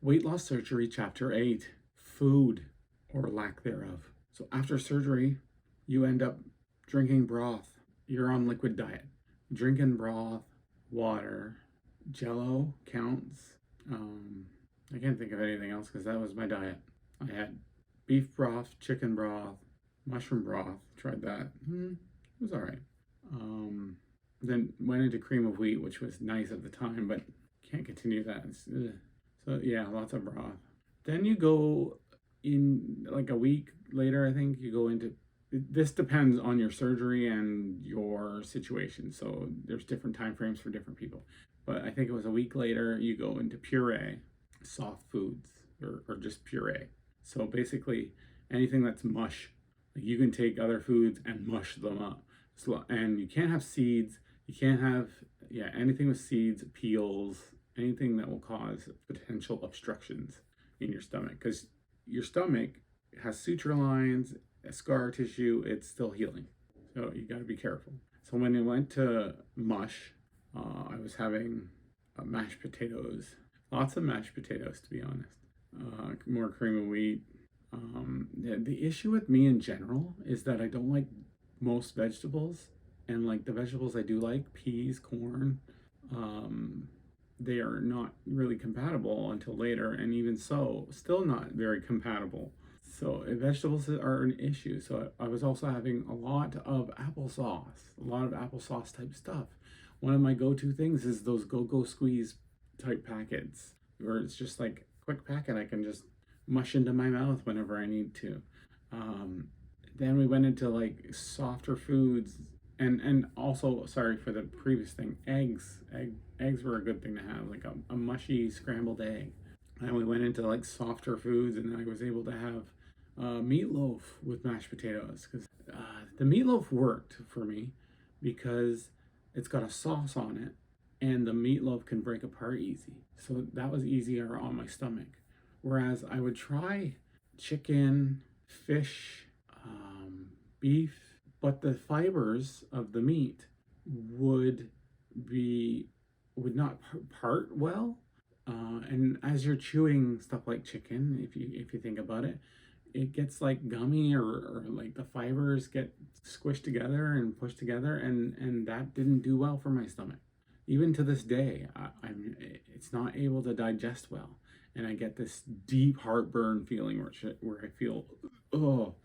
Weight Loss Surgery, Chapter 8, Food or Lack Thereof. So after surgery, you end up drinking broth. You're on liquid diet. Drinking broth, water, Jello counts. I can't think of anything else because that was my diet. I had beef broth, chicken broth, mushroom broth. Tried that. It was all right. Then went into cream of wheat, which was nice at the time, but can't continue that. So yeah, lots of broth. Then you go in like a week later, I think you go into, this depends on your surgery and your situation. So there's different time frames for different people. But I think it was a week later, you go into puree, soft foods, or just puree. So basically anything that's mush, like you can take other foods and mush them up. So, and you can't have seeds. You can't have, yeah, anything with seeds, peels, anything that will cause potential obstructions in your stomach, because your stomach has suture lines, scar tissue, it's still healing. So you got to be careful. So when it went to mush, I was having mashed potatoes, lots of mashed potatoes, to be honest, more cream of wheat. The issue with me in general is that I don't like most vegetables, and like the vegetables I do like, peas, corn, they are not really compatible until later, and even so, still not very compatible. So vegetables are an issue. So I was also having a lot of applesauce type stuff. One of my go-to things is those Go-Go Squeeze type packets, where it's just like a quick packet I can just mush into my mouth whenever I need to. Um, then we went into like softer foods, and also, sorry for the previous thing, eggs were a good thing to have, like a mushy scrambled egg. And we went into like softer foods, and I was able to have meatloaf with mashed potatoes, because the meatloaf worked for me because it's got a sauce on it, and the meatloaf can break apart easy. So that was easier on my stomach. Whereas I would try chicken, fish, beef, but the fibers of the meat would be would not part well. And as you're chewing stuff like chicken, if you think about it, it gets like gummy, or like the fibers get squished together and pushed together, and that didn't do well for my stomach. Even to this day, it's not able to digest well, and I get this deep heartburn feeling where I feel, oh,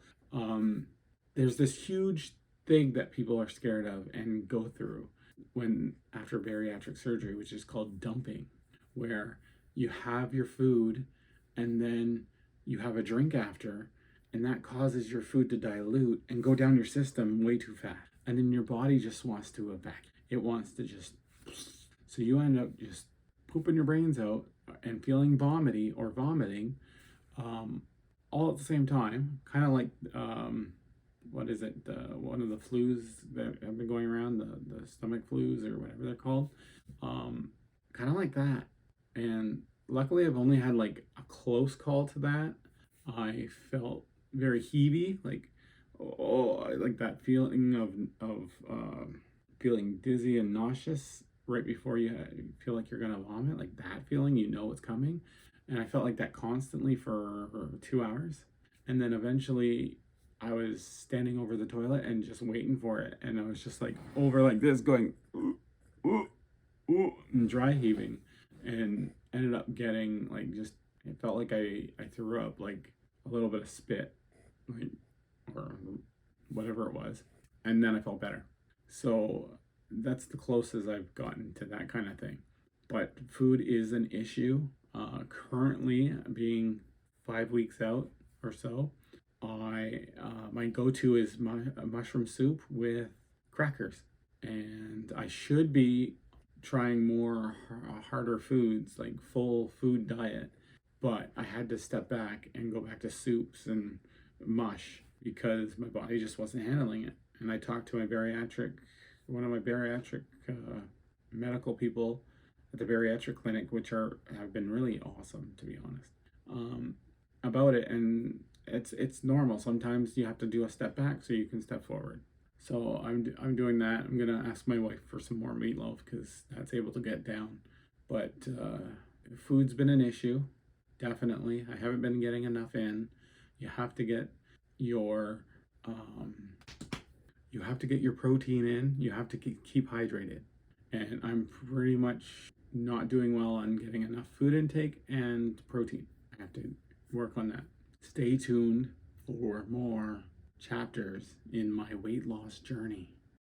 there's this huge thing that people are scared of and go through when after bariatric surgery, which is called dumping, where you have your food and then you have a drink after, and that causes your food to dilute and go down your system way too fast. And then your body just wants to evacuate. It wants to just, so you end up just pooping your brains out and feeling vomity or vomiting, all at the same time, kind of like, what is it? One of the flus that have been going around, the stomach flus or whatever they're called, kind of like that. And luckily, I've only had like a close call to that. I felt very heavy, like, oh, like that feeling of feeling dizzy and nauseous right before you feel like you're gonna vomit, like that feeling, you know it's coming. And I felt like that constantly for 2 hours, and then eventually I was standing over the toilet and just waiting for it, and I was just like over like this, going ooh, ooh, ooh, and dry heaving, and ended up getting like, just, it felt like I threw up like a little bit of spit, like, or whatever it was, and then I felt better. So that's the closest I've gotten to that kind of thing. But food is an issue. Currently, being 5 weeks out or so, I my go-to is mushroom soup with crackers, and I should be trying more harder foods, like full food diet, but I had to step back and go back to soups and mush because my body just wasn't handling it. And I talked to one of my bariatric medical people at the bariatric clinic, which have been really awesome, to be honest, about it. And it's normal. Sometimes you have to do a step back so you can step forward. So I'm doing that. I'm gonna ask my wife for some more meatloaf because that's able to get down. But food's been an issue. definitely. I haven't been getting enough in. You have to get your um, you have to get your protein in. You have to keep hydrated. And I'm pretty much not doing well on getting enough food intake and protein. I have to work on that. Stay tuned for more chapters in my weight loss journey.